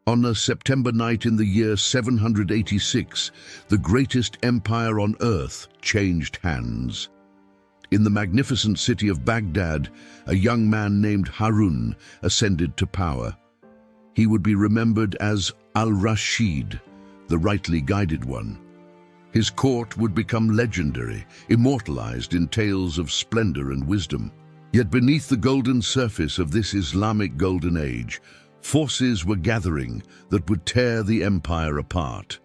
On a September night in the year 786, the greatest empire on earth changed hands. In the magnificent city of Baghdad, a young man named Harun ascended to power. He would be remembered as al-Rashid, the rightly guided one. His court would become legendary, immortalized in tales of splendor and wisdom. Yet beneath the golden surface of this Islamic Golden Age, forces were gathering that would tear the empire apart.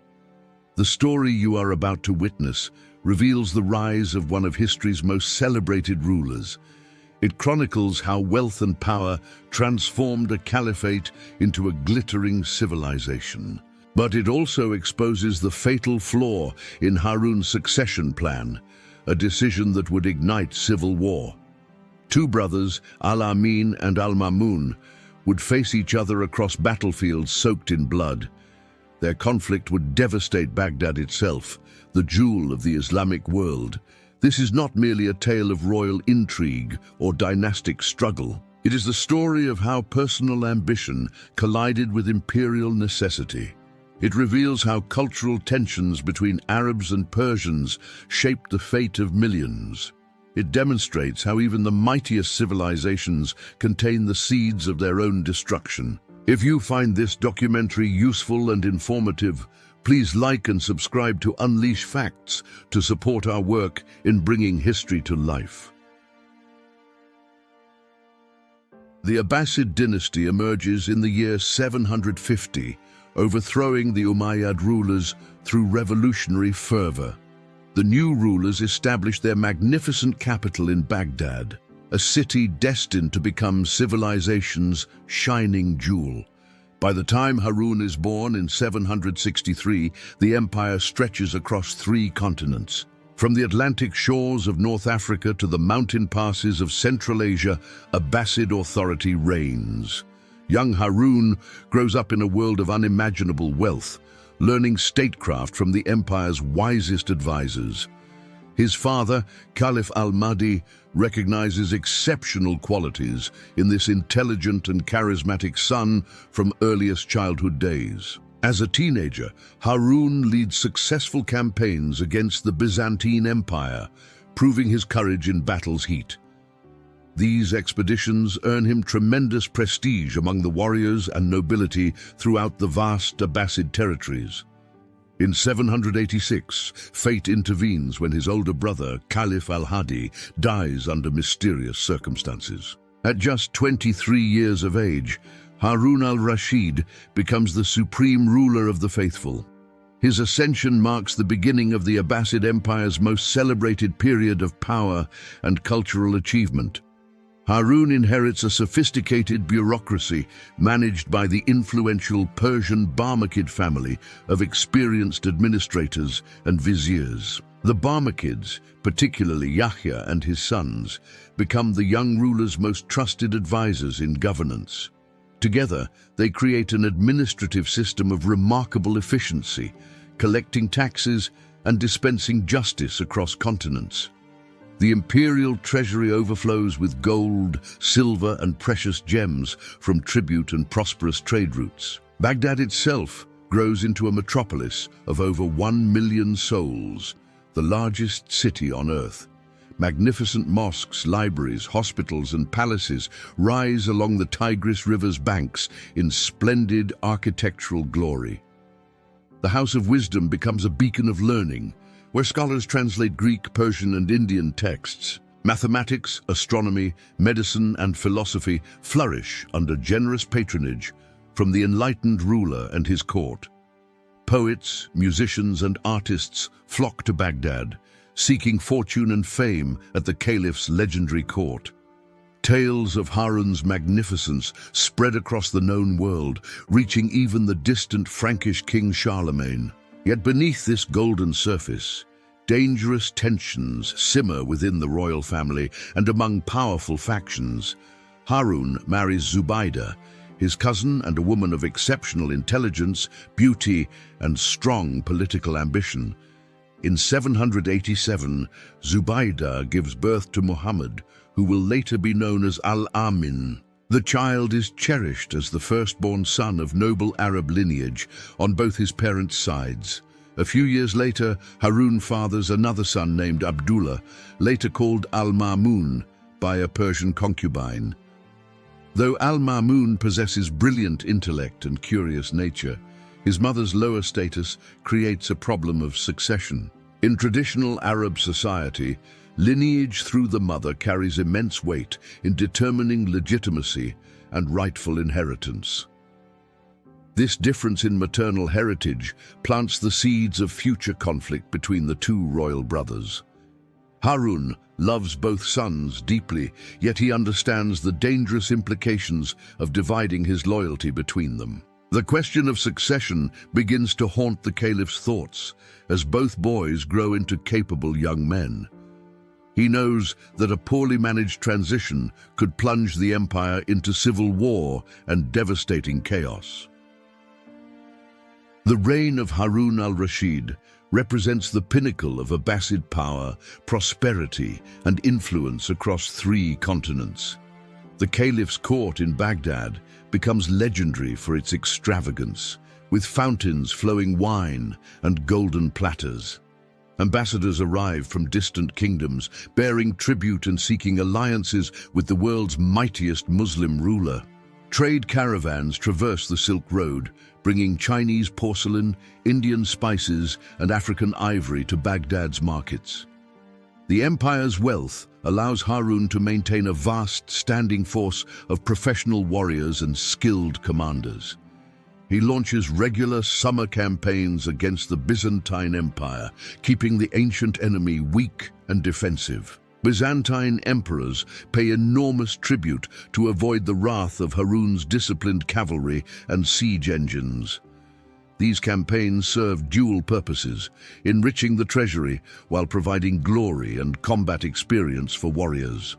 The story you are about to witness reveals the rise of one of history's most celebrated rulers. It chronicles how wealth and power transformed a caliphate into a glittering civilization. But it also exposes the fatal flaw in Harun's succession plan, a decision that would ignite civil war. Two brothers, al-Amin and al-Mamun, would face each other across battlefields soaked in blood. Their conflict would devastate Baghdad itself, the jewel of the Islamic world. This is not merely a tale of royal intrigue or dynastic struggle. It is the story of how personal ambition collided with imperial necessity. It reveals how cultural tensions between Arabs and Persians shaped the fate of millions. It demonstrates how even the mightiest civilizations contain the seeds of their own destruction. If you find this documentary useful and informative, please like and subscribe to Unleash Facts to support our work in bringing history to life. The Abbasid dynasty emerges in the year 750, overthrowing the Umayyad rulers through revolutionary fervor. The new rulers established their magnificent capital in Baghdad, a city destined to become civilization's shining jewel. By the time Harun is born in 763, the empire stretches across 3 continents. From the Atlantic shores of North Africa to the mountain passes of Central Asia, Abbasid authority reigns. Young Harun grows up in a world of unimaginable wealth, learning statecraft from the empire's wisest advisors. His father, Caliph al-Mahdi, recognizes exceptional qualities in this intelligent and charismatic son from earliest childhood days. As a teenager, Harun leads successful campaigns against the Byzantine Empire, proving his courage in battle's heat. These expeditions earn him tremendous prestige among the warriors and nobility throughout the vast Abbasid territories. In 786, fate intervenes when his older brother, Caliph al-Hadi, dies under mysterious circumstances. At just 23 years of age, Harun al-Rashid becomes the supreme ruler of the faithful. His ascension marks the beginning of the Abbasid Empire's most celebrated period of power and cultural achievement. Harun inherits a sophisticated bureaucracy managed by the influential Persian Barmakid family of experienced administrators and viziers. The Barmakids, particularly Yahya and his sons, become the young ruler's most trusted advisors in governance. Together, they create an administrative system of remarkable efficiency, collecting taxes and dispensing justice across continents. The imperial treasury overflows with gold, silver, and precious gems from tribute and prosperous trade routes. Baghdad itself grows into a metropolis of over 1 million souls, the largest city on earth. Magnificent mosques, libraries, hospitals, and palaces rise along the Tigris River's banks in splendid architectural glory. The House of Wisdom becomes a beacon of learning, where scholars translate Greek, Persian, and Indian texts. Mathematics, astronomy, medicine, and philosophy flourish under generous patronage from the enlightened ruler and his court. Poets, musicians, and artists flock to Baghdad, seeking fortune and fame at the Caliph's legendary court. Tales of Harun's magnificence spread across the known world, reaching even the distant Frankish king Charlemagne. Yet beneath this golden surface, dangerous tensions simmer within the royal family and among powerful factions. Harun marries Zubaydah, his cousin and a woman of exceptional intelligence, beauty, and strong political ambition. In 787, Zubaydah gives birth to Muhammad, who will later be known as al-Amin. The child is cherished as the firstborn son of noble Arab lineage on both his parents' sides. A few years later, Harun fathers another son named Abdullah, later called al-Mamun by a Persian concubine. Though al-Mamun possesses brilliant intellect and curious nature, his mother's lower status creates a problem of succession. In traditional Arab society, lineage through the mother carries immense weight in determining legitimacy and rightful inheritance. This difference in maternal heritage plants the seeds of future conflict between the two royal brothers. Harun loves both sons deeply, yet he understands the dangerous implications of dividing his loyalty between them. The question of succession begins to haunt the Caliph's thoughts as both boys grow into capable young men. He knows that a poorly managed transition could plunge the empire into civil war and devastating chaos. The reign of Harun al-Rashid represents the pinnacle of Abbasid power, prosperity, and influence across 3 continents. The Caliph's court in Baghdad becomes legendary for its extravagance, with fountains flowing wine and golden platters. Ambassadors arrive from distant kingdoms, bearing tribute and seeking alliances with the world's mightiest Muslim ruler. Trade caravans traverse the Silk Road, bringing Chinese porcelain, Indian spices, and African ivory to Baghdad's markets. The empire's wealth allows Harun to maintain a vast standing force of professional warriors and skilled commanders. He launches regular summer campaigns against the Byzantine Empire, keeping the ancient enemy weak and defensive. Byzantine emperors pay enormous tribute to avoid the wrath of Harun's disciplined cavalry and siege engines. These campaigns serve dual purposes, enriching the treasury while providing glory and combat experience for warriors.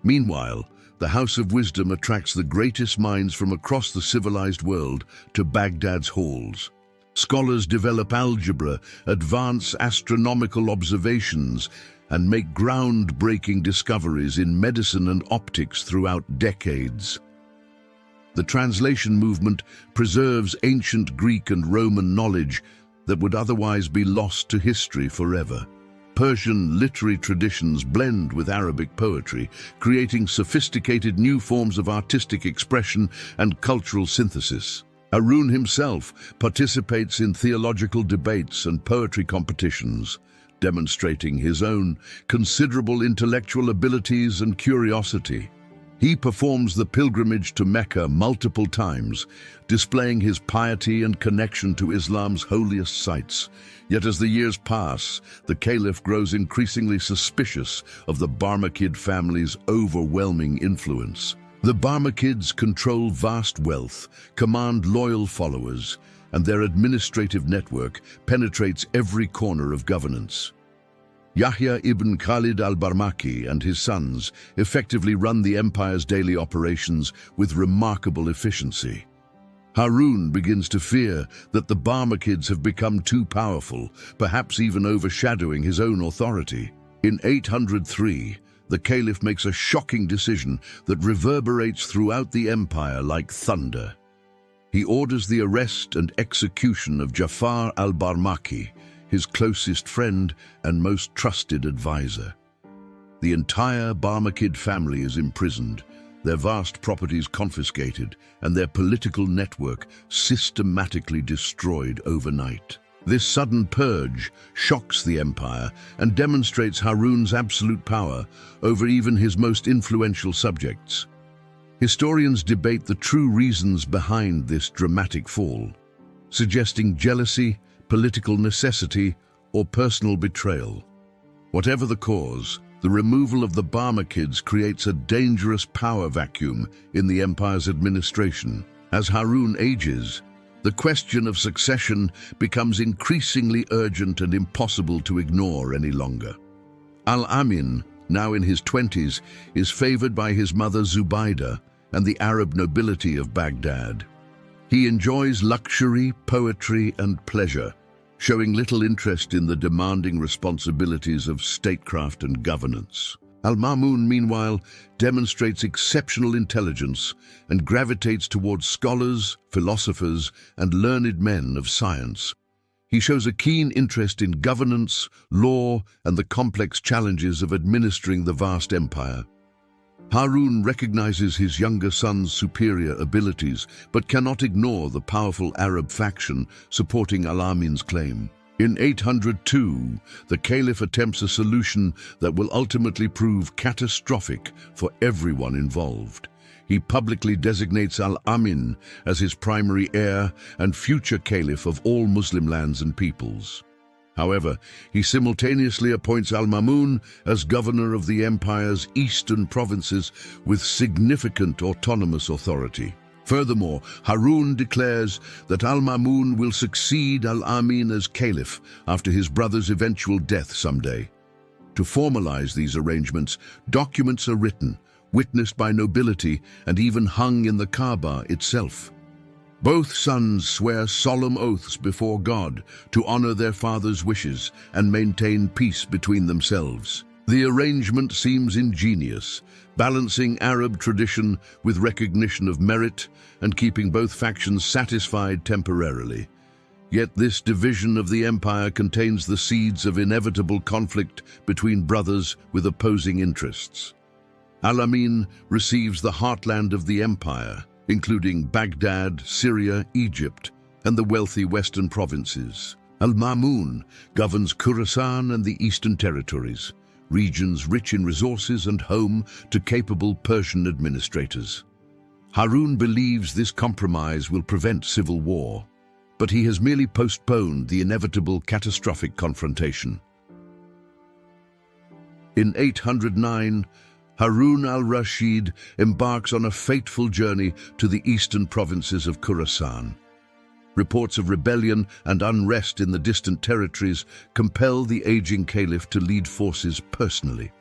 Meanwhile, the House of Wisdom attracts the greatest minds from across the civilized world to Baghdad's halls. Scholars develop algebra, advance astronomical observations, and make groundbreaking discoveries in medicine and optics throughout decades. The translation movement preserves ancient Greek and Roman knowledge that would otherwise be lost to history forever. Persian literary traditions blend with Arabic poetry, creating sophisticated new forms of artistic expression and cultural synthesis. Harun himself participates in theological debates and poetry competitions, demonstrating his own considerable intellectual abilities and curiosity. He performs the pilgrimage to Mecca multiple times, displaying his piety and connection to Islam's holiest sites. Yet as the years pass, the Caliph grows increasingly suspicious of the Barmakid family's overwhelming influence. The Barmakids control vast wealth, command loyal followers, and their administrative network penetrates every corner of governance. Yahya ibn Khalid al-Barmaki and his sons effectively run the empire's daily operations with remarkable efficiency. Harun begins to fear that the Barmakids have become too powerful, perhaps even overshadowing his own authority. In 803, the Caliph makes a shocking decision that reverberates throughout the empire like thunder. He orders the arrest and execution of Jafar al-Barmaki, his closest friend and most trusted advisor. The entire Barmakid family is imprisoned, their vast properties confiscated, and their political network systematically destroyed overnight. This sudden purge shocks the empire and demonstrates Harun's absolute power over even his most influential subjects. Historians debate the true reasons behind this dramatic fall, suggesting jealousy, political necessity, or personal betrayal. Whatever the cause, the removal of the Barmakids creates a dangerous power vacuum in the empire's administration. As Harun ages, the question of succession becomes increasingly urgent and impossible to ignore any longer. Al-Amin, now in his 20s, is favored by his mother Zubaydah and the Arab nobility of Baghdad. He enjoys luxury, poetry, and pleasure, showing little interest in the demanding responsibilities of statecraft and governance. Al-Mamun, meanwhile, demonstrates exceptional intelligence and gravitates towards scholars, philosophers, and learned men of science. He shows a keen interest in governance, law, and the complex challenges of administering the vast empire. Harun recognizes his younger son's superior abilities, but cannot ignore the powerful Arab faction supporting al-Amin's claim. In 802, the Caliph attempts a solution that will ultimately prove catastrophic for everyone involved. He publicly designates al-Amin as his primary heir and future Caliph of all Muslim lands and peoples. However, he simultaneously appoints al-Mamun as governor of the empire's eastern provinces with significant autonomous authority. Furthermore, Harun declares that al-Mamun will succeed al-Amin as Caliph after his brother's eventual death someday. To formalize these arrangements, documents are written, witnessed by nobility, and even hung in the Kaaba itself. Both sons swear solemn oaths before God to honor their father's wishes and maintain peace between themselves. The arrangement seems ingenious, balancing Arab tradition with recognition of merit and keeping both factions satisfied temporarily. Yet this division of the empire contains the seeds of inevitable conflict between brothers with opposing interests. Al-Amin receives the heartland of the empire, including Baghdad, Syria, Egypt, and the wealthy western provinces. Al-Mamun governs Khorasan and the eastern territories, regions rich in resources and home to capable Persian administrators. Harun believes this compromise will prevent civil war, but he has merely postponed the inevitable catastrophic confrontation. In 809, Harun al-Rashid embarks on a fateful journey to the eastern provinces of Khorasan. Reports of rebellion and unrest in the distant territories compel the aging caliph to lead forces personally.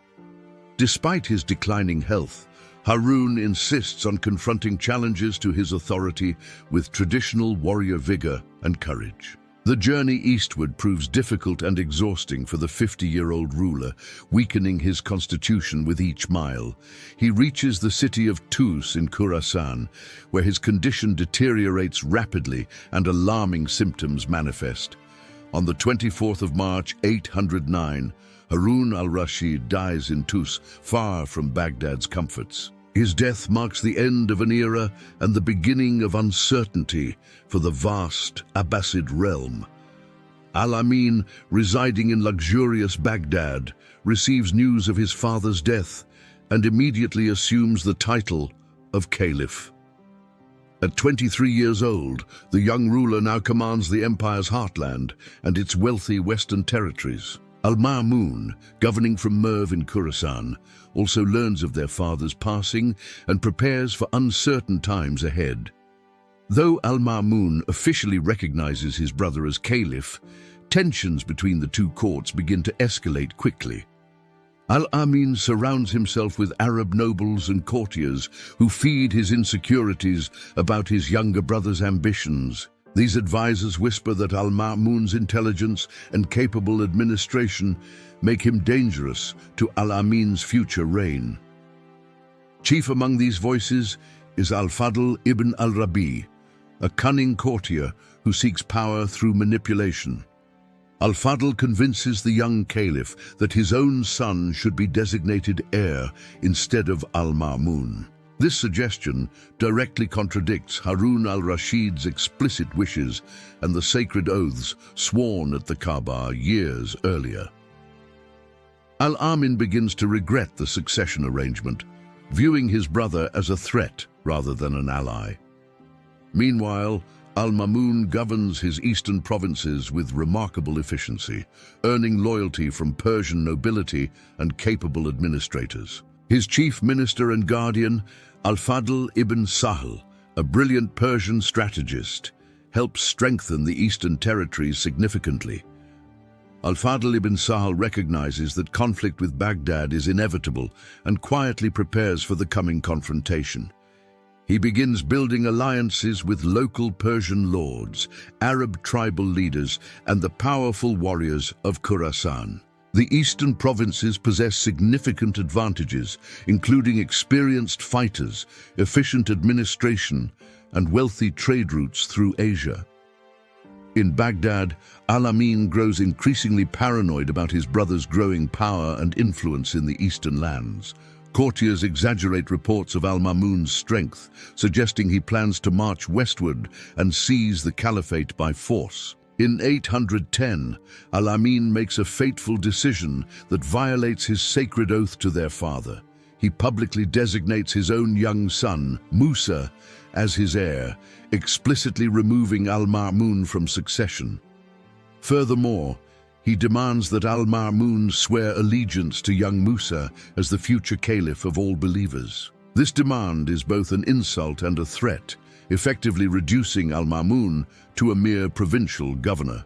Despite his declining health, Harun insists on confronting challenges to his authority with traditional warrior vigor and courage. The journey eastward proves difficult and exhausting for the 50-year-old ruler, weakening his constitution with each mile. He reaches the city of Tus in Khorasan, where his condition deteriorates rapidly and alarming symptoms manifest. On the 24th of March, 809, Harun al-Rashid dies in Tus, far from Baghdad's comforts. His death marks the end of an era and the beginning of uncertainty for the vast Abbasid realm. Al-Amin, residing in luxurious Baghdad, receives news of his father's death and immediately assumes the title of Caliph. At 23 years old, the young ruler now commands the empire's heartland and its wealthy western territories. Al-Mamun, governing from Merv in Khorasan, also learns of their father's passing and prepares for uncertain times ahead. Though al-Mamun officially recognizes his brother as Caliph, tensions between the two courts begin to escalate quickly. Al-Amin surrounds himself with Arab nobles and courtiers who feed his insecurities about his younger brother's ambitions. These advisors whisper that al-Mamun's intelligence and capable administration make him dangerous to al-Amin's future reign. Chief among these voices is al-Fadl ibn al-Rabi, a cunning courtier who seeks power through manipulation. Al-Fadl convinces the young caliph that his own son should be designated heir instead of al-Mamun. This suggestion directly contradicts Harun al-Rashid's explicit wishes and the sacred oaths sworn at the Kaaba years earlier. Al-Amin begins to regret the succession arrangement, viewing his brother as a threat rather than an ally. Meanwhile, al-Mamun governs his eastern provinces with remarkable efficiency, earning loyalty from Persian nobility and capable administrators. His chief minister and guardian, al-Fadl ibn Sahl, a brilliant Persian strategist, helps strengthen the eastern territories significantly. Al-Fadl ibn Sahl recognizes that conflict with Baghdad is inevitable and quietly prepares for the coming confrontation. He begins building alliances with local Persian lords, Arab tribal leaders, and the powerful warriors of Khorasan. The eastern provinces possess significant advantages, including experienced fighters, efficient administration, and wealthy trade routes through Asia. In Baghdad, al-Amin grows increasingly paranoid about his brother's growing power and influence in the eastern lands. Courtiers exaggerate reports of al-Mamun's strength, suggesting he plans to march westward and seize the caliphate by force. In 810, al-Amin makes a fateful decision that violates his sacred oath to their father. He publicly designates his own young son, Musa, as his heir, explicitly removing al-Mamun from succession. Furthermore, he demands that al-Mamun swear allegiance to young Musa as the future caliph of all believers. This demand is both an insult and a threat, effectively reducing al-Mamun to a mere provincial governor.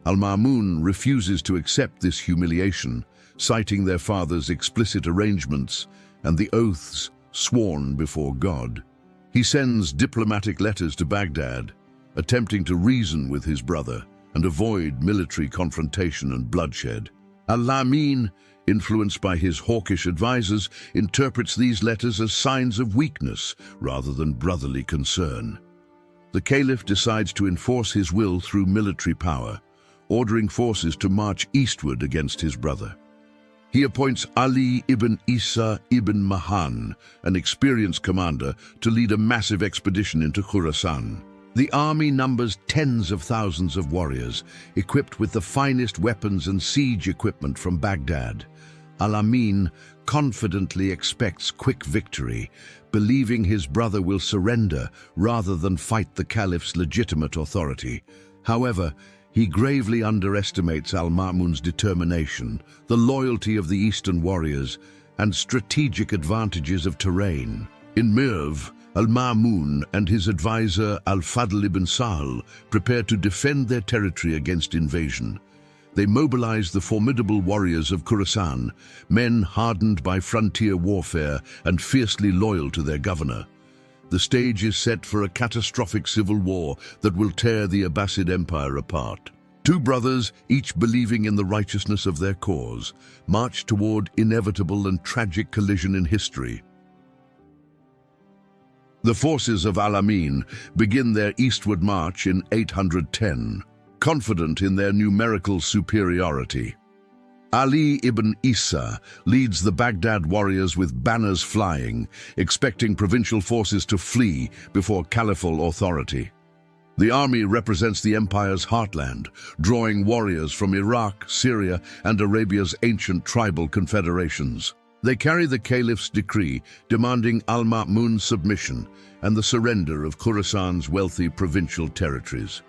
Al-Mamun refuses to accept this humiliation, citing their father's explicit arrangements and the oaths sworn before God. He sends diplomatic letters to Baghdad, attempting to reason with his brother and avoid military confrontation and bloodshed. Al-Amin, influenced by his hawkish advisors, interprets these letters as signs of weakness rather than brotherly concern. The caliph decides to enforce his will through military power, ordering forces to march eastward against his brother. He appoints Ali ibn Isa ibn Mahan, an experienced commander, to lead a massive expedition into Khorasan. The army numbers tens of thousands of warriors, equipped with the finest weapons and siege equipment from Baghdad. Al-Amin confidently expects quick victory, believing his brother will surrender rather than fight the caliph's legitimate authority. However, he gravely underestimates al-Mamun's determination, the loyalty of the eastern warriors, and strategic advantages of terrain. In Mirv, al-Mamun and his advisor al-Fadl ibn Sahl prepare to defend their territory against invasion. They mobilize the formidable warriors of Khorasan, men hardened by frontier warfare and fiercely loyal to their governor. The stage is set for a catastrophic civil war that will tear the Abbasid Empire apart. Two brothers, each believing in the righteousness of their cause, march toward inevitable and tragic collision in history. The forces of al-Amin begin their eastward march in 810, confident in their numerical superiority. Ali ibn Isa leads the Baghdad warriors with banners flying, expecting provincial forces to flee before caliphal authority. The army represents the empire's heartland, drawing warriors from Iraq, Syria, and Arabia's ancient tribal confederations. They carry the caliph's decree demanding al-Mamun's submission and the surrender of Khorasan's wealthy provincial territories.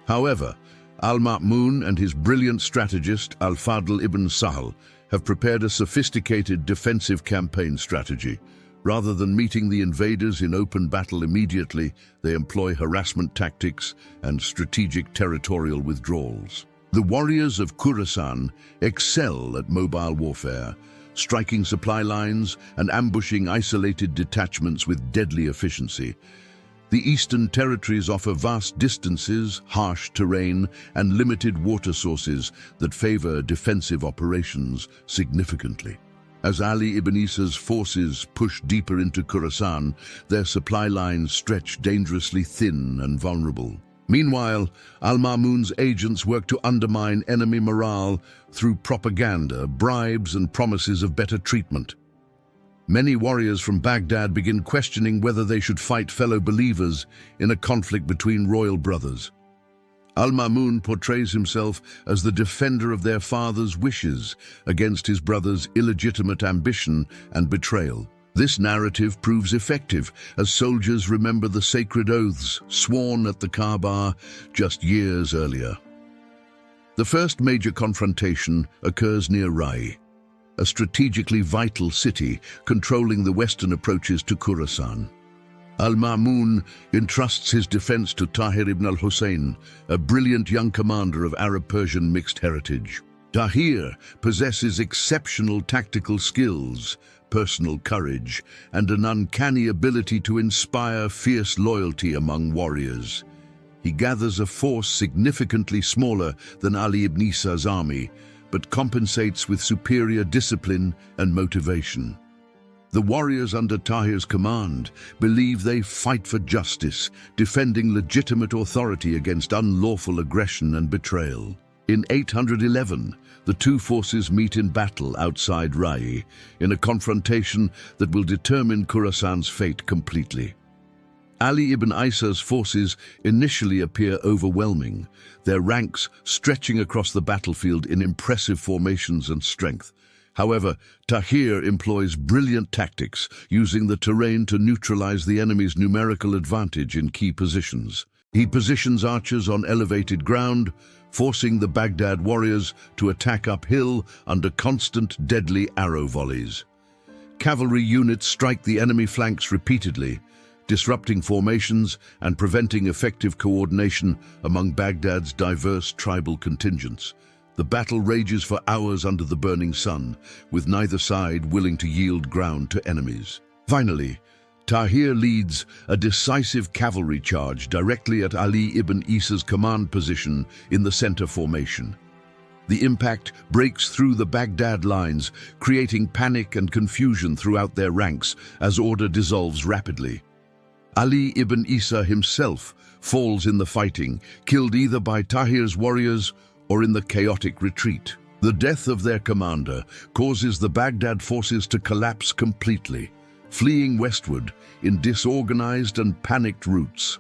However, al-Mamun and his brilliant strategist al-Fadl ibn Sahl have prepared a sophisticated defensive campaign strategy. Rather than meeting the invaders in open battle immediately, they employ harassment tactics and strategic territorial withdrawals. The warriors of Khorasan excel at mobile warfare, striking supply lines and ambushing isolated detachments with deadly efficiency. The eastern territories offer vast distances, harsh terrain, and limited water sources that favor defensive operations significantly. As Ali ibn Isa's forces push deeper into Khorasan, their supply lines stretch dangerously thin and vulnerable. Meanwhile, al-Mamun's agents work to undermine enemy morale through propaganda, bribes, and promises of better treatment. Many warriors from Baghdad begin questioning whether they should fight fellow believers in a conflict between royal brothers. Al-Mamun portrays himself as the defender of their father's wishes against his brother's illegitimate ambition and betrayal. This narrative proves effective as soldiers remember the sacred oaths sworn at the Kaaba just years earlier. The first major confrontation occurs near Rai, a strategically vital city controlling the western approaches to Khorasan. Al-Mamun entrusts his defense to Tahir ibn al-Husayn, a brilliant young commander of Arab-Persian mixed heritage. Tahir possesses exceptional tactical skills, personal courage, and an uncanny ability to inspire fierce loyalty among warriors. He gathers a force significantly smaller than Ali ibn Isa's army, but compensates with superior discipline and motivation. The warriors under Tahir's command believe they fight for justice, defending legitimate authority against unlawful aggression and betrayal. In 811, the two forces meet in battle outside Rai, in a confrontation that will determine Khorasan's fate completely. Ali ibn Isa's forces initially appear overwhelming, their ranks stretching across the battlefield in impressive formations and strength. However, Tahir employs brilliant tactics, using the terrain to neutralize the enemy's numerical advantage in key positions. He positions archers on elevated ground, forcing the Baghdad warriors to attack uphill under constant deadly arrow volleys. Cavalry units strike the enemy flanks repeatedly, disrupting formations and preventing effective coordination among Baghdad's diverse tribal contingents. The battle rages for hours under the burning sun, with neither side willing to yield ground to enemies. Finally, Tahir leads a decisive cavalry charge directly at Ali ibn Isa's command position in the center formation. The impact breaks through the Baghdad lines, creating panic and confusion throughout their ranks as order dissolves rapidly. Ali ibn Isa himself falls in the fighting, killed either by Tahir's warriors or in the chaotic retreat. The death of their commander causes the Baghdad forces to collapse completely, fleeing westward in disorganized and panicked routes.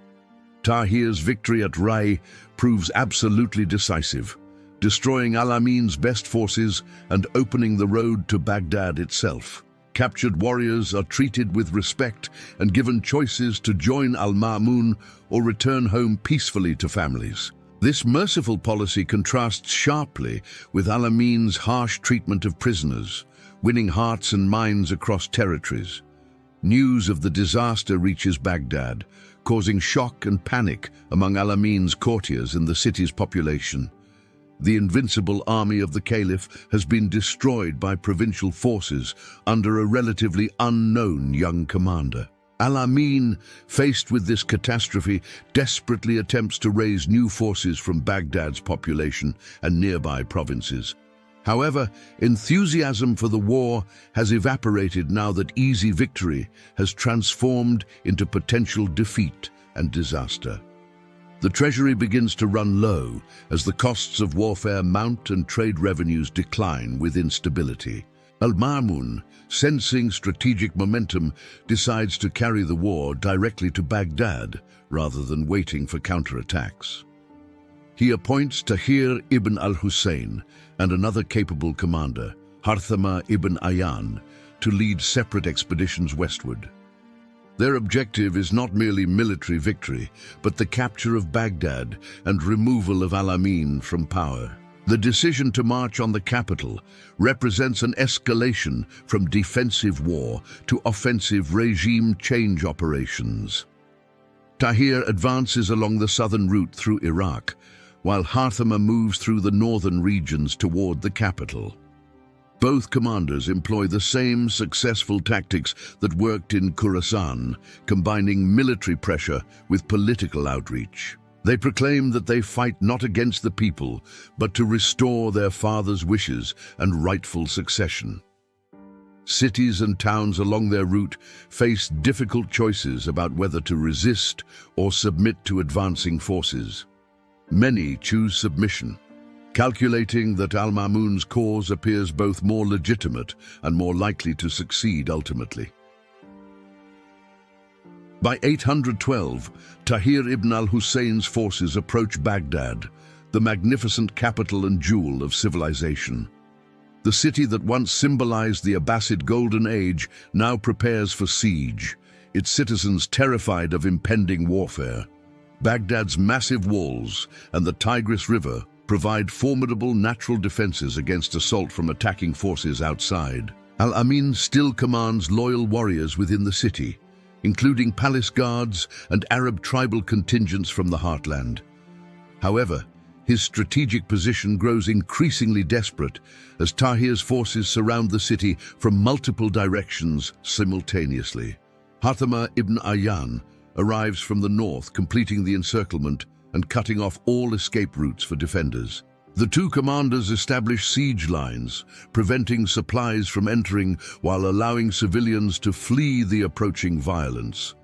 Tahir's victory at Rai proves absolutely decisive, destroying al-Amin's best forces and opening the road to Baghdad itself. Captured warriors are treated with respect and given choices to join al-Mamun or return home peacefully to families. This merciful policy contrasts sharply with al-Amin's harsh treatment of prisoners, winning hearts and minds across territories. News of the disaster reaches Baghdad, causing shock and panic among al-Amin's courtiers and the city's population. The invincible army of the Caliph has been destroyed by provincial forces under a relatively unknown young commander. Al-Amin, faced with this catastrophe, desperately attempts to raise new forces from Baghdad's population and nearby provinces. However, enthusiasm for the war has evaporated now that easy victory has transformed into potential defeat and disaster. The treasury begins to run low as the costs of warfare mount and trade revenues decline with instability. Al-Mamun, sensing strategic momentum, decides to carry the war directly to Baghdad rather than waiting for counterattacks. He appoints Tahir ibn al-Husayn and another capable commander, Harthama ibn Ayyan, to lead separate expeditions westward. Their objective is not merely military victory, but the capture of Baghdad and removal of al-Amin from power. The decision to march on the capital represents an escalation from defensive war to offensive regime change operations. Tahir advances along the southern route through Iraq, while Harthama moves through the northern regions toward the capital. Both commanders employ the same successful tactics that worked in Khorasan, combining military pressure with political outreach. They proclaim that they fight not against the people, but to restore their father's wishes and rightful succession. Cities and towns along their route face difficult choices about whether to resist or submit to advancing forces. Many choose submission, calculating that al-Mamun's cause appears both more legitimate and more likely to succeed ultimately. By 812, Tahir ibn al-Husayn's forces approach Baghdad, the magnificent capital and jewel of civilization. The city that once symbolized the Abbasid Golden Age now prepares for siege, its citizens terrified of impending warfare. Baghdad's massive walls and the Tigris River provide formidable natural defenses against assault from attacking forces outside. Al-Amin still commands loyal warriors within the city, including palace guards and Arab tribal contingents from the heartland. However, his strategic position grows increasingly desperate as Tahir's forces surround the city from multiple directions simultaneously. Harthama ibn Ayyan arrives from the north, completing the encirclement and cutting off all escape routes for defenders. The two commanders establish siege lines, preventing supplies from entering while allowing civilians to flee the approaching violence.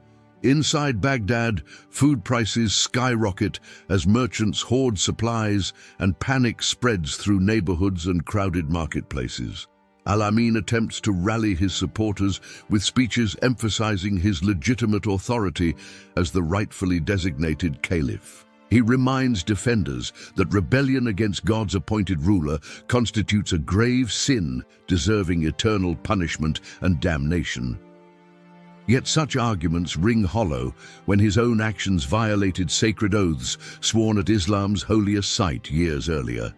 Inside Baghdad, food prices skyrocket as merchants hoard supplies and panic spreads through neighborhoods and crowded marketplaces. Al-Amin attempts to rally his supporters with speeches emphasizing his legitimate authority as the rightfully designated Caliph. He reminds defenders that rebellion against God's appointed ruler constitutes a grave sin deserving eternal punishment and damnation. Yet such arguments ring hollow when his own actions violated sacred oaths sworn at Islam's holiest site years earlier.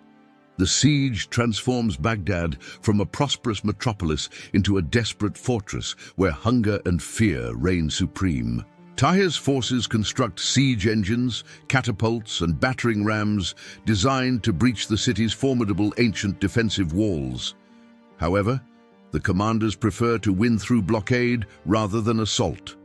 The siege transforms Baghdad from a prosperous metropolis into a desperate fortress where hunger and fear reign supreme. Tahir's forces construct siege engines, catapults, and battering rams designed to breach the city's formidable ancient defensive walls. However, the commanders prefer to win through blockade rather than assault,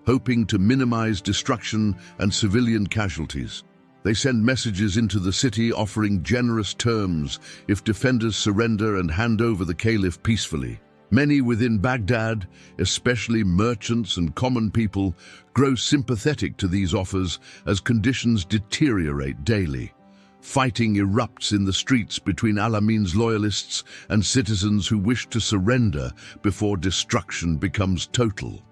hoping to minimize destruction and civilian casualties. They send messages into the city offering generous terms if defenders surrender and hand over the caliph peacefully. Many within Baghdad, especially merchants and common people, grow sympathetic to these offers as conditions deteriorate daily. Fighting erupts in the streets between al-Amin's loyalists and citizens who wish to surrender before destruction becomes total.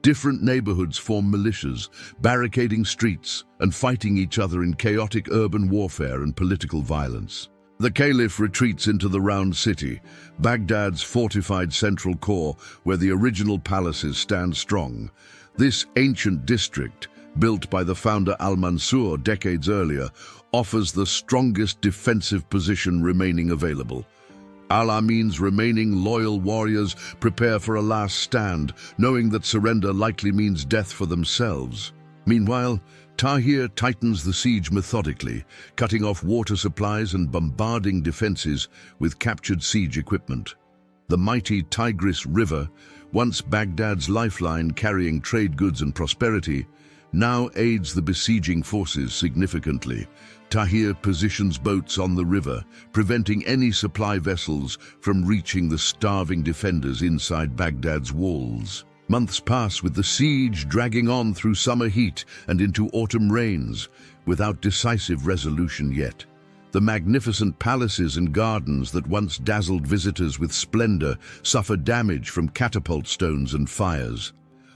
Different neighborhoods form militias, barricading streets and fighting each other in chaotic urban warfare and political violence. The Caliph retreats into the Round City, Baghdad's fortified central core where the original palaces stand strong. This ancient district, built by the founder al-Mansur decades earlier, offers the strongest defensive position remaining available. Al-Amin's remaining loyal warriors prepare for a last stand, knowing that surrender likely means death for themselves. Meanwhile, Tahir tightens the siege methodically, cutting off water supplies and bombarding defenses with captured siege equipment. The mighty Tigris River, once Baghdad's lifeline carrying trade goods and prosperity, now aids the besieging forces significantly. Tahir positions boats on the river, preventing any supply vessels from reaching the starving defenders inside Baghdad's walls. Months pass with the siege dragging on through summer heat and into autumn rains, without decisive resolution yet. The magnificent palaces and gardens that once dazzled visitors with splendor suffer damage from catapult stones and fires.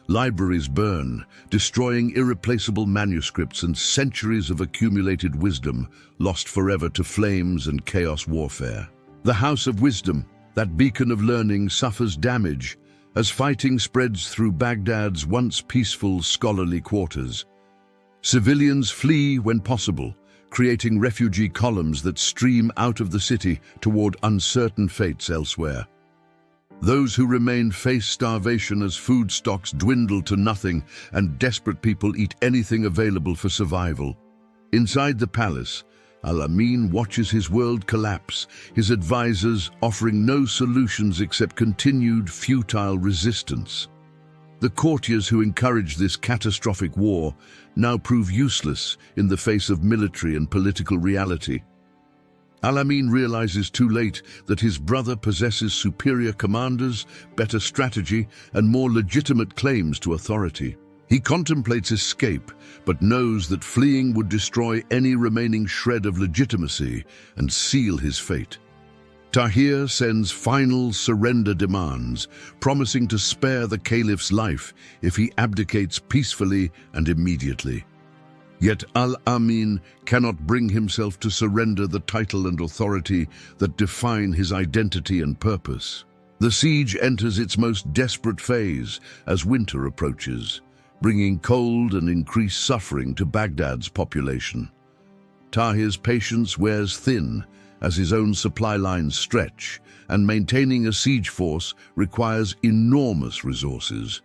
Libraries burn, destroying irreplaceable manuscripts and centuries of accumulated wisdom lost forever to flames and chaos warfare. The House of Wisdom, that beacon of learning, suffers damage as fighting spreads through Baghdad's once peaceful scholarly quarters. Civilians flee when possible, creating refugee columns that stream out of the city toward uncertain fates elsewhere. Those who remain face starvation as food stocks dwindle to nothing and desperate people eat anything available for survival. Inside the palace, al-Amin watches his world collapse, his advisors offering no solutions except continued futile resistance. The courtiers who encouraged this catastrophic war now prove useless in the face of military and political reality. Al-Amin realizes too late that his brother possesses superior commanders, better strategy, and more legitimate claims to authority. He contemplates escape, but knows that fleeing would destroy any remaining shred of legitimacy and seal his fate. Tahir sends final surrender demands, promising to spare the caliph's life if he abdicates peacefully and immediately. Yet al-Amin cannot bring himself to surrender the title and authority that define his identity and purpose. The siege enters its most desperate phase as winter approaches, bringing cold and increased suffering to Baghdad's population. Tahir's patience wears thin as his own supply lines stretch, and maintaining a siege force requires enormous resources.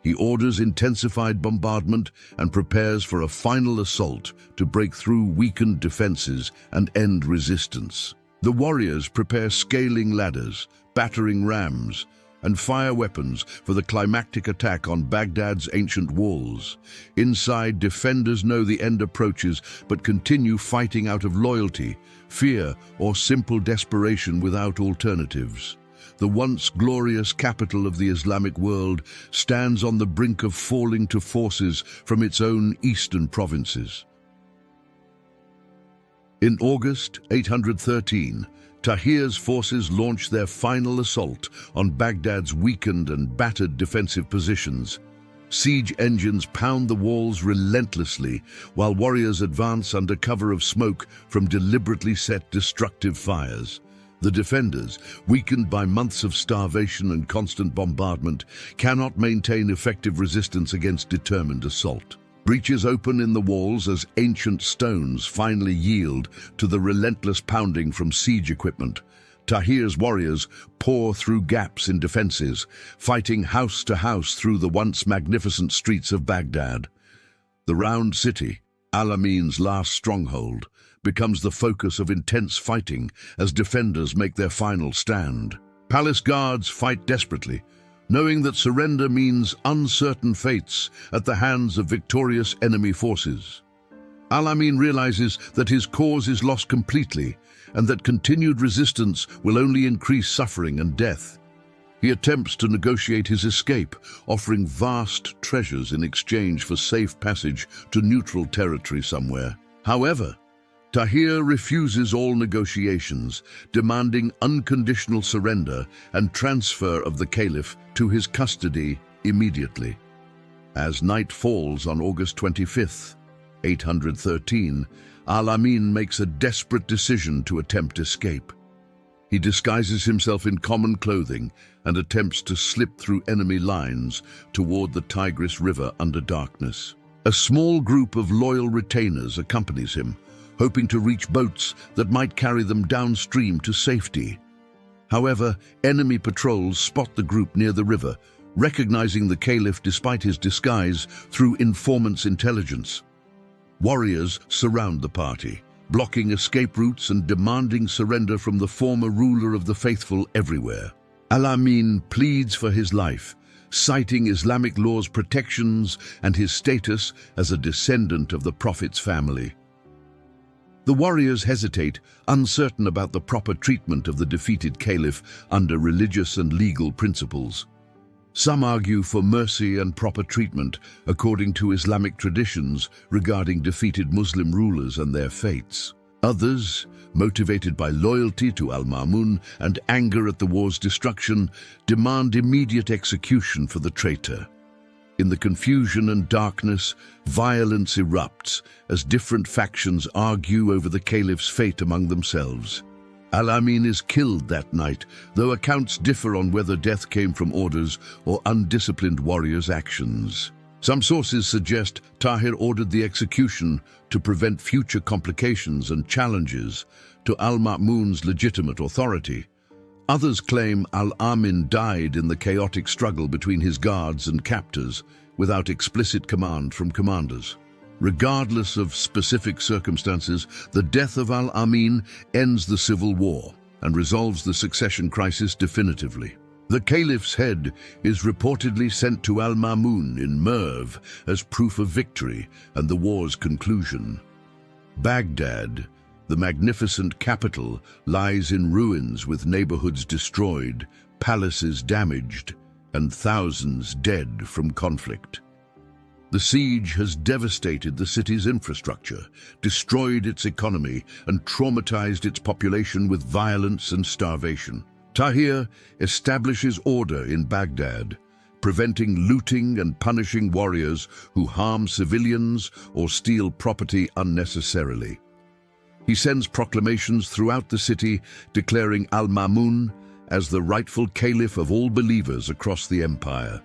He orders intensified bombardment and prepares for a final assault to break through weakened defenses and end resistance. The warriors prepare scaling ladders, battering rams, and fire weapons for the climactic attack on Baghdad's ancient walls. Inside, defenders know the end approaches but continue fighting out of loyalty, fear, or simple desperation without alternatives. The once glorious capital of the Islamic world stands on the brink of falling to forces from its own eastern provinces. In August 813, Tahir's forces launched their final assault on Baghdad's weakened and battered defensive positions. Siege engines pound the walls relentlessly, while warriors advance under cover of smoke from deliberately set destructive fires. The defenders, weakened by months of starvation and constant bombardment, cannot maintain effective resistance against determined assault. Breaches open in the walls as ancient stones finally yield to the relentless pounding from siege equipment. Tahir's warriors pour through gaps in defenses, fighting house to house through the once magnificent streets of Baghdad. The round city, al-Amin's last stronghold, becomes the focus of intense fighting as defenders make their final stand. Palace guards fight desperately, knowing that surrender means uncertain fates at the hands of victorious enemy forces. Al-Amin realizes that his cause is lost completely and that continued resistance will only increase suffering and death. He attempts to negotiate his escape, offering vast treasures in exchange for safe passage to neutral territory somewhere. However, Tahir refuses all negotiations, demanding unconditional surrender and transfer of the Caliph to his custody immediately. As night falls on August 25th, 813, al-Amin makes a desperate decision to attempt escape. He disguises himself in common clothing and attempts to slip through enemy lines toward the Tigris River under darkness. A small group of loyal retainers accompanies him, hoping to reach boats that might carry them downstream to safety. However, enemy patrols spot the group near the river, recognizing the Caliph despite his disguise through informant's intelligence. Warriors surround the party, blocking escape routes and demanding surrender from the former ruler of the faithful everywhere. Al-Amin pleads for his life, citing Islamic law's protections and his status as a descendant of the Prophet's family. The warriors hesitate, uncertain about the proper treatment of the defeated Caliph under religious and legal principles. Some argue for mercy and proper treatment according to Islamic traditions regarding defeated Muslim rulers and their fates. Others, motivated by loyalty to al-Mamun and anger at the war's destruction, demand immediate execution for the traitor. In the confusion and darkness, violence erupts as different factions argue over the Caliph's fate among themselves. Al-Amin is killed that night, though accounts differ on whether death came from orders or undisciplined warriors' actions. Some sources suggest Tahir ordered the execution to prevent future complications and challenges to al-Mamun's legitimate authority. Others claim al-Amin died in the chaotic struggle between his guards and captors without explicit command from commanders. Regardless of specific circumstances, the death of al-Amin ends the civil war and resolves the succession crisis definitively. The Caliph's head is reportedly sent to al-Mamun in Merv as proof of victory and the war's conclusion. Baghdad, the magnificent capital, lies in ruins with neighborhoods destroyed, palaces damaged, and thousands dead from conflict. The siege has devastated the city's infrastructure, destroyed its economy, and traumatized its population with violence and starvation. Tahir establishes order in Baghdad, preventing looting and punishing warriors who harm civilians or steal property unnecessarily. He sends proclamations throughout the city declaring al-Mamun as the rightful caliph of all believers across the empire.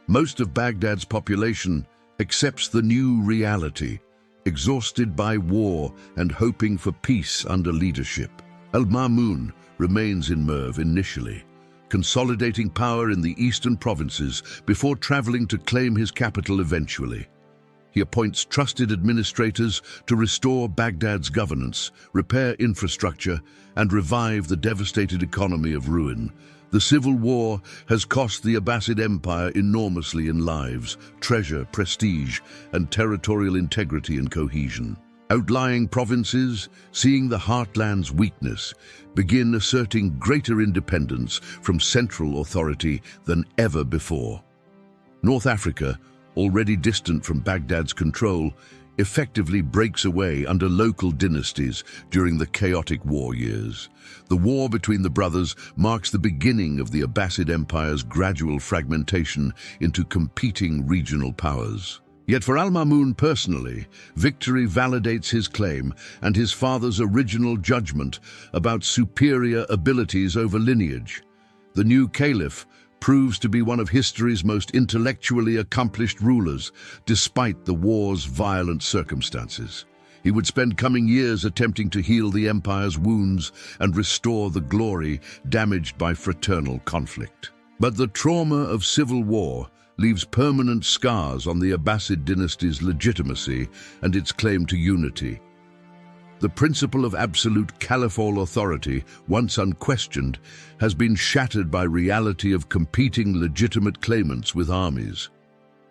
Most of Baghdad's population accepts the new reality, exhausted by war and hoping for peace under leadership. Al-Mamun remains in Merv initially, consolidating power in the eastern provinces before traveling to claim his capital eventually. He appoints trusted administrators to restore Baghdad's governance, repair infrastructure, and revive the devastated economy of ruin, The civil war has cost the Abbasid Empire enormously in lives, treasure, prestige, and territorial integrity and cohesion. Outlying provinces, seeing the heartland's weakness, begin asserting greater independence from central authority than ever before. North Africa, already distant from Baghdad's control, effectively breaks away under local dynasties during the chaotic war years. The war between the brothers marks the beginning of the Abbasid Empire's gradual fragmentation into competing regional powers. Yet for al-Mamun personally, victory validates his claim and his father's original judgment about superior abilities over lineage. The new Caliph proves to be one of history's most intellectually accomplished rulers, despite the war's violent circumstances. He would spend coming years attempting to heal the empire's wounds and restore the glory damaged by fraternal conflict. But the trauma of civil war leaves permanent scars on the Abbasid dynasty's legitimacy and its claim to unity. The principle of absolute caliphal authority, once unquestioned, has been shattered by reality of competing legitimate claimants with armies.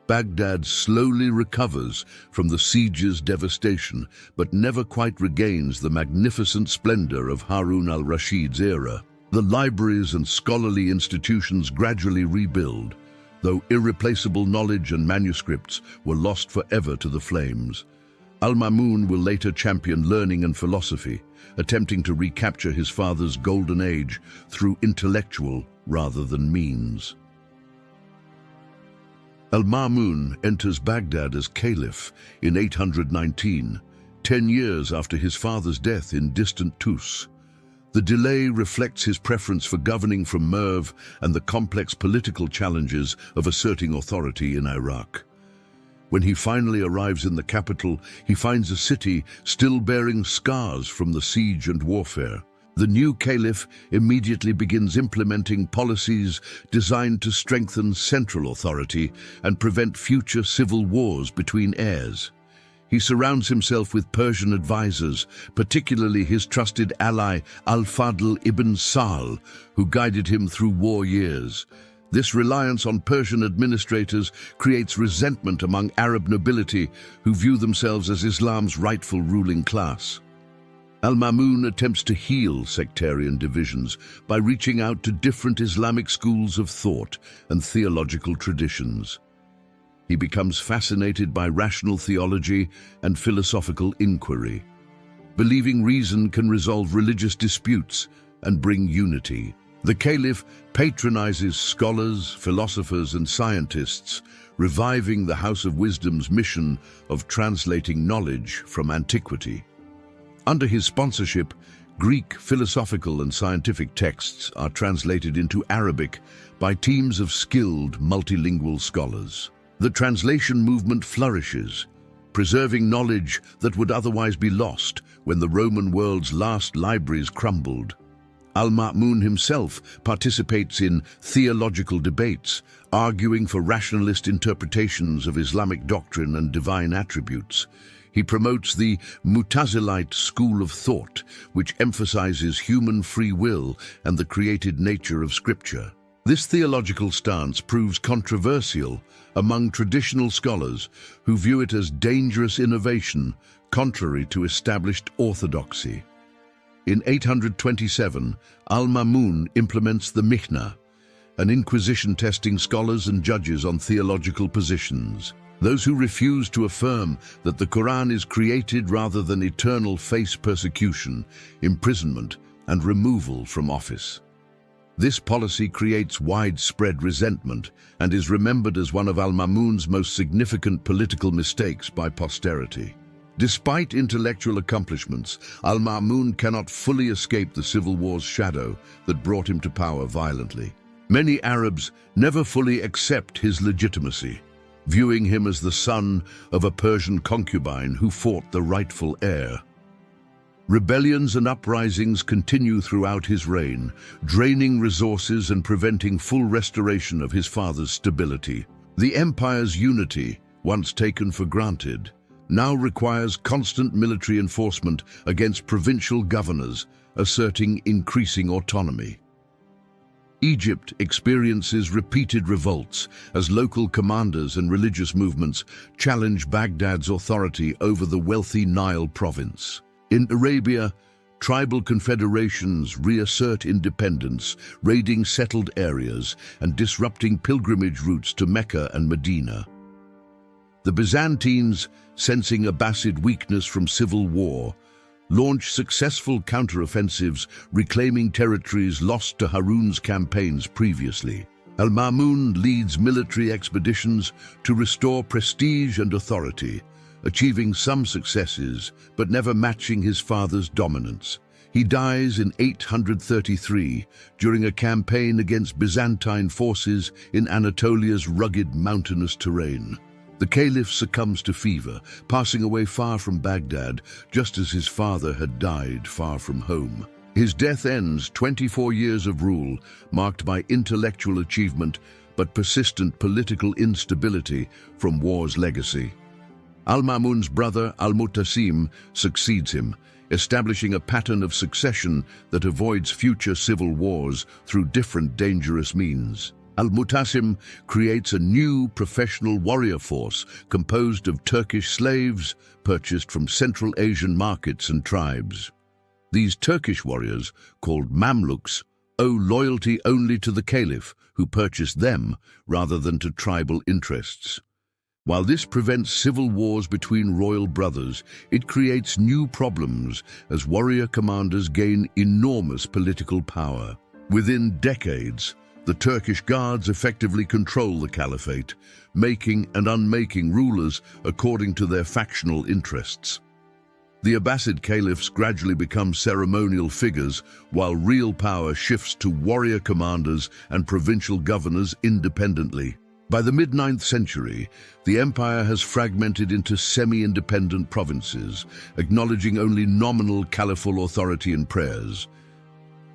Baghdad slowly recovers from the siege's devastation, but never quite regains the magnificent splendor of Harun al-Rashid's era. The libraries and scholarly institutions gradually rebuild, though irreplaceable knowledge and manuscripts were lost forever to the flames. Al-Mamun will later champion learning and philosophy, attempting to recapture his father's golden age through intellectual rather than means. Al-Mamun enters Baghdad as Caliph in 819, 10 years after his father's death in distant Tus. The delay reflects his preference for governing from Merv and the complex political challenges of asserting authority in Iraq. When he finally arrives in the capital, he finds a city still bearing scars from the siege and warfare. The new Caliph immediately begins implementing policies designed to strengthen central authority and prevent future civil wars between heirs. He surrounds himself with Persian advisors, particularly his trusted ally al-Fadl ibn Sahl, who guided him through war years. This reliance on Persian administrators creates resentment among Arab nobility who view themselves as Islam's rightful ruling class. Al-Mamun attempts to heal sectarian divisions by reaching out to different Islamic schools of thought and theological traditions. He becomes fascinated by rational theology and philosophical inquiry, believing reason can resolve religious disputes and bring unity. The Caliph patronizes scholars, philosophers, and scientists, reviving the House of Wisdom's mission of translating knowledge from antiquity. Under his sponsorship, Greek philosophical and scientific texts are translated into Arabic by teams of skilled multilingual scholars. The translation movement flourishes, preserving knowledge that would otherwise be lost when the Roman world's last libraries crumbled. Al-Mamun himself participates in theological debates, arguing for rationalist interpretations of Islamic doctrine and divine attributes. He promotes the Mutazilite school of thought, which emphasizes human free will and the created nature of Scripture. This theological stance proves controversial among traditional scholars who view it as dangerous innovation, contrary to established orthodoxy. In 827, al-Mamun implements the Mihna, an inquisition testing scholars and judges on theological positions. Those who refuse to affirm that the Quran is created rather than eternal face persecution, imprisonment, and removal from office. This policy creates widespread resentment and is remembered as one of al-Mamun's most significant political mistakes by posterity. Despite intellectual accomplishments, al-Mamun cannot fully escape the civil war's shadow that brought him to power violently. Many Arabs never fully accept his legitimacy, viewing him as the son of a Persian concubine who fought the rightful heir. Rebellions and uprisings continue throughout his reign, draining resources and preventing full restoration of his father's stability. The empire's unity, once taken for granted, now requires constant military enforcement against provincial governors, asserting increasing autonomy. Egypt experiences repeated revolts as local commanders and religious movements challenge Baghdad's authority over the wealthy Nile province. In Arabia, tribal confederations reassert independence, raiding settled areas and disrupting pilgrimage routes to Mecca and Medina. The Byzantines, sensing Abbasid weakness from civil war, launched successful counteroffensives, reclaiming territories lost to Harun's campaigns previously. Al-Mamun leads military expeditions to restore prestige and authority, achieving some successes but never matching his father's dominance. He dies in 833 during a campaign against Byzantine forces in Anatolia's rugged mountainous terrain. The Caliph succumbs to fever, passing away far from Baghdad, just as his father had died far from home. His death ends 24 years of rule, marked by intellectual achievement but persistent political instability from war's legacy. Al-Mamun's brother, al-Mu'tasim, succeeds him, establishing a pattern of succession that avoids future civil wars through different dangerous means. Al-Mu'tasim creates a new professional warrior force composed of Turkish slaves purchased from Central Asian markets and tribes. These Turkish warriors, called Mamluks, owe loyalty only to the Caliph, who purchased them rather than to tribal interests. While this prevents civil wars between royal brothers, it creates new problems as warrior commanders gain enormous political power. Within decades, the Turkish guards effectively control the caliphate, making and unmaking rulers according to their factional interests. The Abbasid caliphs gradually become ceremonial figures, while real power shifts to warrior commanders and provincial governors independently. By the mid-9th century, the empire has fragmented into semi-independent provinces, acknowledging only nominal caliphal authority in prayers.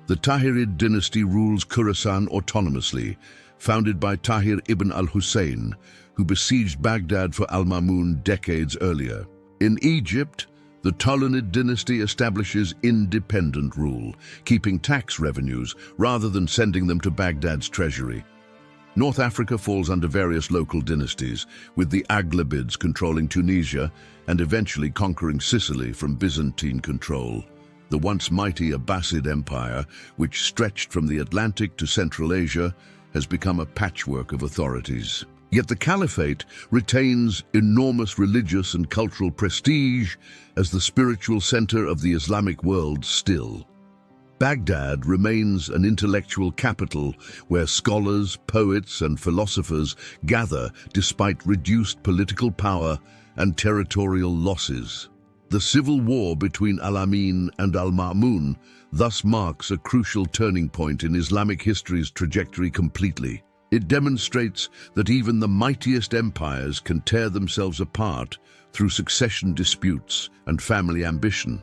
The Tahirid dynasty rules Khorasan autonomously, founded by Tahir ibn al-Husayn, who besieged Baghdad for al-Mamun decades earlier. In Egypt, the Ptolemid dynasty establishes independent rule, keeping tax revenues rather than sending them to Baghdad's treasury. North Africa falls under various local dynasties, with the Aghlabids controlling Tunisia and eventually conquering Sicily from Byzantine control. The once mighty Abbasid Empire, which stretched from the Atlantic to Central Asia, has become a patchwork of authorities. Yet the Caliphate retains enormous religious and cultural prestige as the spiritual center of the Islamic world still. Baghdad remains an intellectual capital where scholars, poets, and philosophers gather despite reduced political power and territorial losses. The civil war between al-Amin and al-Mamun thus marks a crucial turning point in Islamic history's trajectory completely. It demonstrates that even the mightiest empires can tear themselves apart through succession disputes and family ambition.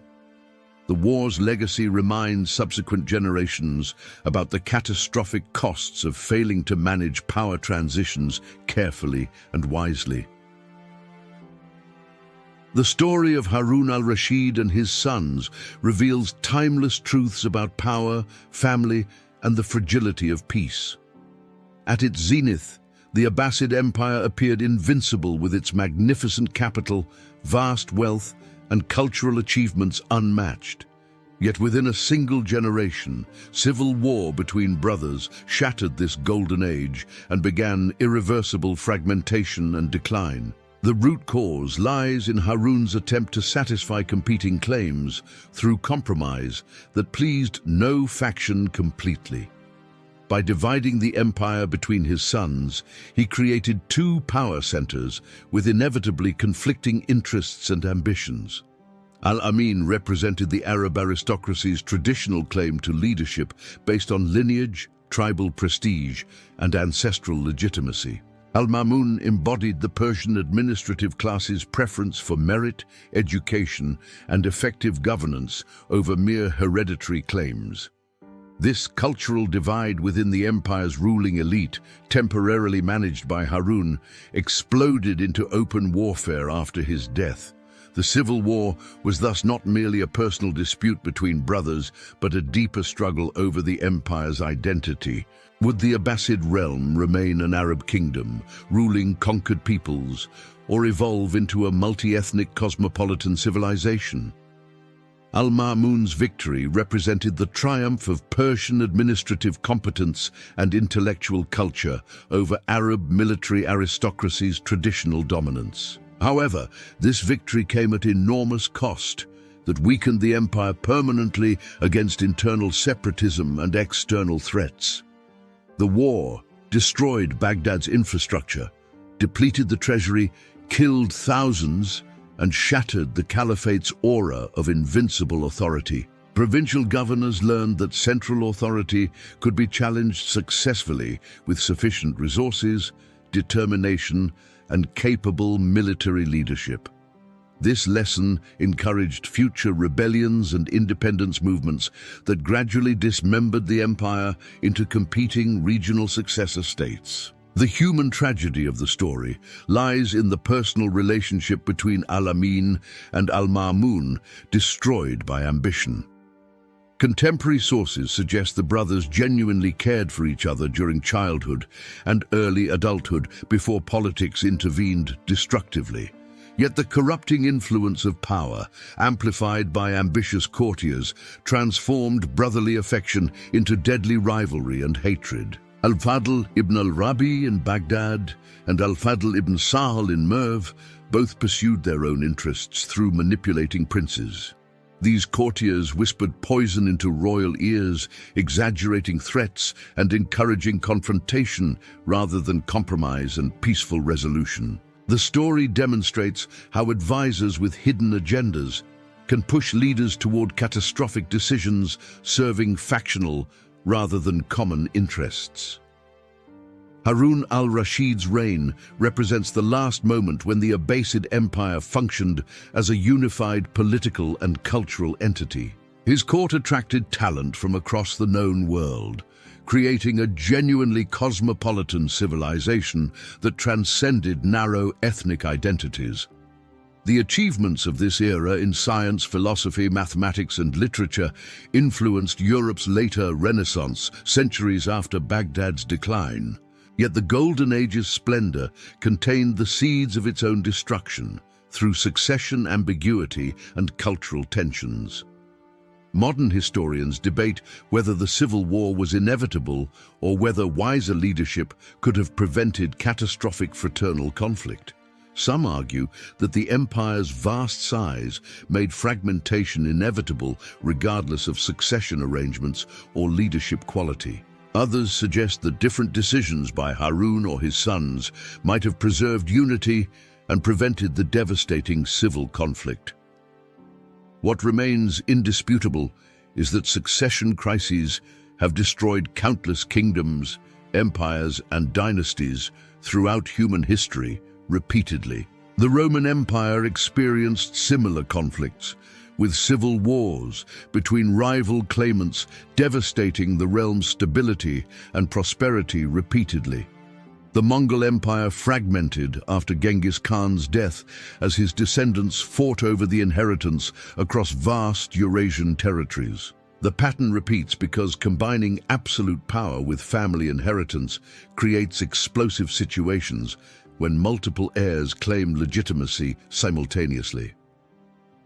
The war's legacy reminds subsequent generations about the catastrophic costs of failing to manage power transitions carefully and wisely. The story of Harun al-Rashid and his sons reveals timeless truths about power, family, and the fragility of peace. At its zenith, the Abbasid Empire appeared invincible with its magnificent capital, vast wealth, and cultural achievements unmatched. Yet within a single generation, civil war between brothers shattered this golden age and began irreversible fragmentation and decline. The root cause lies in Harun's attempt to satisfy competing claims through compromise that pleased no faction completely. By dividing the empire between his sons, he created two power centers with inevitably conflicting interests and ambitions. Al-Amin represented the Arab aristocracy's traditional claim to leadership based on lineage, tribal prestige, and ancestral legitimacy. Al-Mamun embodied the Persian administrative class's preference for merit, education, and effective governance over mere hereditary claims. This cultural divide within the empire's ruling elite, temporarily managed by Harun, exploded into open warfare after his death. The civil war was thus not merely a personal dispute between brothers, but a deeper struggle over the empire's identity. Would the Abbasid realm remain an Arab kingdom, ruling conquered peoples, or evolve into a multi-ethnic cosmopolitan civilization? Al-Mamun's victory represented the triumph of Persian administrative competence and intellectual culture over Arab military aristocracy's traditional dominance. However, this victory came at enormous cost that weakened the empire permanently against internal separatism and external threats. The war destroyed Baghdad's infrastructure, depleted the treasury, killed thousands, and shattered the caliphate's aura of invincible authority. Provincial governors learned that central authority could be challenged successfully with sufficient resources, determination, and capable military leadership. This lesson encouraged future rebellions and independence movements that gradually dismembered the empire into competing regional successor states. The human tragedy of the story lies in the personal relationship between al-Amin and al-Mamun, destroyed by ambition. Contemporary sources suggest the brothers genuinely cared for each other during childhood and early adulthood before politics intervened destructively. Yet the corrupting influence of power, amplified by ambitious courtiers, transformed brotherly affection into deadly rivalry and hatred. Al-Fadl ibn al-Rabi in Baghdad and al-Fadl ibn Sahal in Merv both pursued their own interests through manipulating princes. These courtiers whispered poison into royal ears, exaggerating threats and encouraging confrontation rather than compromise and peaceful resolution. The story demonstrates how advisors with hidden agendas can push leaders toward catastrophic decisions serving factional rather than common interests. Harun al-Rashid's reign represents the last moment when the Abbasid Empire functioned as a unified political and cultural entity. His court attracted talent from across the known world, creating a genuinely cosmopolitan civilization that transcended narrow ethnic identities. The achievements of this era in science, philosophy, mathematics, and literature influenced Europe's later Renaissance, centuries after Baghdad's decline. Yet the Golden Age's splendor contained the seeds of its own destruction through succession ambiguity and cultural tensions. Modern historians debate whether the civil war was inevitable or whether wiser leadership could have prevented catastrophic fraternal conflict. Some argue that the empire's vast size made fragmentation inevitable regardless of succession arrangements or leadership quality. Others suggest that different decisions by Harun or his sons might have preserved unity and prevented the devastating civil conflict. What remains indisputable is that succession crises have destroyed countless kingdoms, empires, and dynasties throughout human history repeatedly. The Roman Empire experienced similar conflicts, with civil wars between rival claimants devastating the realm's stability and prosperity repeatedly. The Mongol Empire fragmented after Genghis Khan's death as his descendants fought over the inheritance across vast Eurasian territories. The pattern repeats because combining absolute power with family inheritance creates explosive situations when multiple heirs claim legitimacy simultaneously.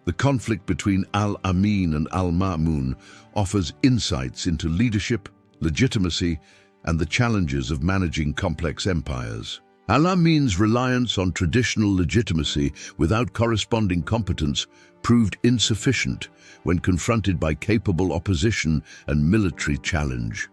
The conflict between al-Amin and al-Mamun offers insights into leadership, legitimacy, and the challenges of managing complex empires. Al-Amin's reliance on traditional legitimacy without corresponding competence proved insufficient when confronted by capable opposition and military challenge.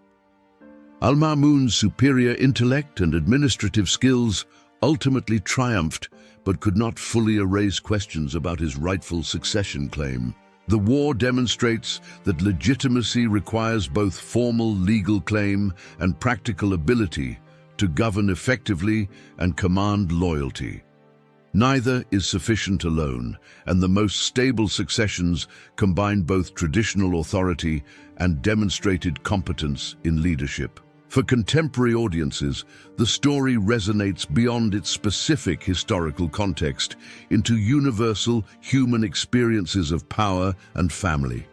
Al-Mamun's superior intellect and administrative skills ultimately triumphed, but could not fully erase questions about his rightful succession claim. The war demonstrates that legitimacy requires both formal legal claim and practical ability to govern effectively and command loyalty. Neither is sufficient alone, and the most stable successions combine both traditional authority and demonstrated competence in leadership. For contemporary audiences, the story resonates beyond its specific historical context into universal human experiences of power and family.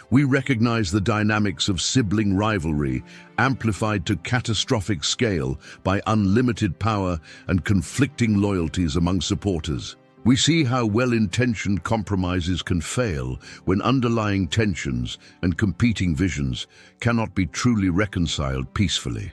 We recognize the dynamics of sibling rivalry, amplified to catastrophic scale by unlimited power and conflicting loyalties among supporters. We see how well-intentioned compromises can fail when underlying tensions and competing visions cannot be truly reconciled peacefully.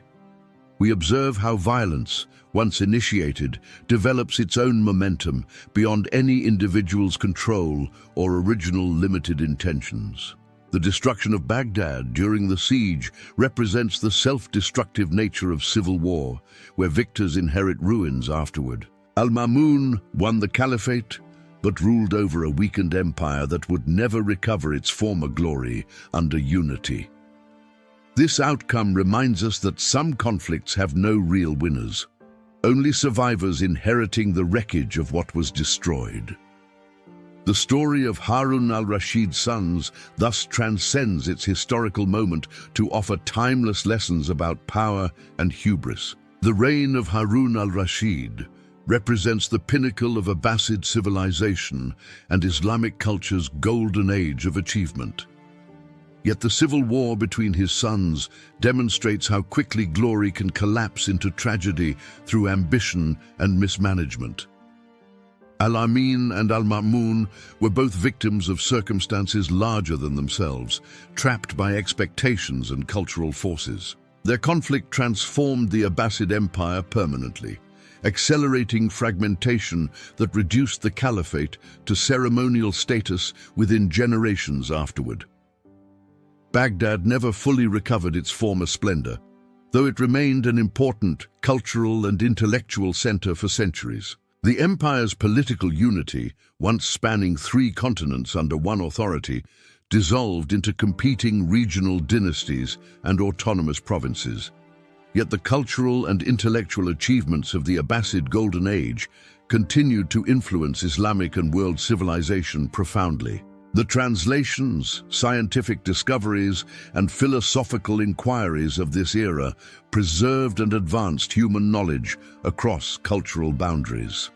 We observe how violence, once initiated, develops its own momentum beyond any individual's control or original limited intentions. The destruction of Baghdad during the siege represents the self-destructive nature of civil war, where victors inherit ruins afterward. Al-Mamun won the caliphate, but ruled over a weakened empire that would never recover its former glory under unity. This outcome reminds us that some conflicts have no real winners, only survivors inheriting the wreckage of what was destroyed. The story of Harun al-Rashid's sons thus transcends its historical moment to offer timeless lessons about power and hubris. The reign of Harun al-Rashid represents the pinnacle of Abbasid civilization and Islamic culture's golden age of achievement. Yet the civil war between his sons demonstrates how quickly glory can collapse into tragedy through ambition and mismanagement. Al-Amin and al-Mamun were both victims of circumstances larger than themselves, trapped by expectations and cultural forces. Their conflict transformed the Abbasid Empire permanently, accelerating fragmentation that reduced the caliphate to ceremonial status within generations afterward. Baghdad never fully recovered its former splendor, though it remained an important cultural and intellectual center for centuries. The empire's political unity, once spanning 3 continents under one authority, dissolved into competing regional dynasties and autonomous provinces. Yet the cultural and intellectual achievements of the Abbasid Golden Age continued to influence Islamic and world civilization profoundly. The translations, scientific discoveries, and philosophical inquiries of this era preserved and advanced human knowledge across cultural boundaries.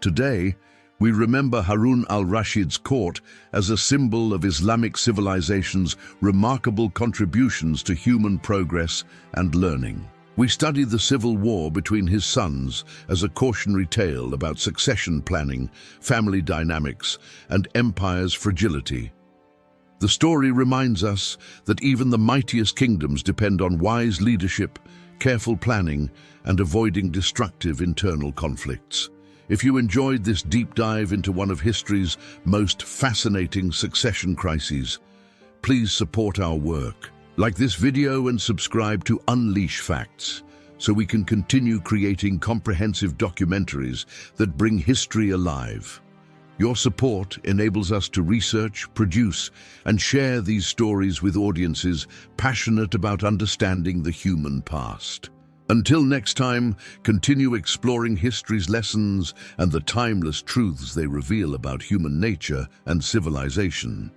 Today, we remember Harun al-Rashid's court as a symbol of Islamic civilization's remarkable contributions to human progress and learning. We study the civil war between his sons as a cautionary tale about succession planning, family dynamics, and empire's fragility. The story reminds us that even the mightiest kingdoms depend on wise leadership, careful planning, and avoiding destructive internal conflicts. If you enjoyed this deep dive into one of history's most fascinating succession crises, please support our work. Like this video and subscribe to Unleash Facts, so we can continue creating comprehensive documentaries that bring history alive. Your support enables us to research, produce, and share these stories with audiences passionate about understanding the human past. Until next time, continue exploring history's lessons and the timeless truths they reveal about human nature and civilization.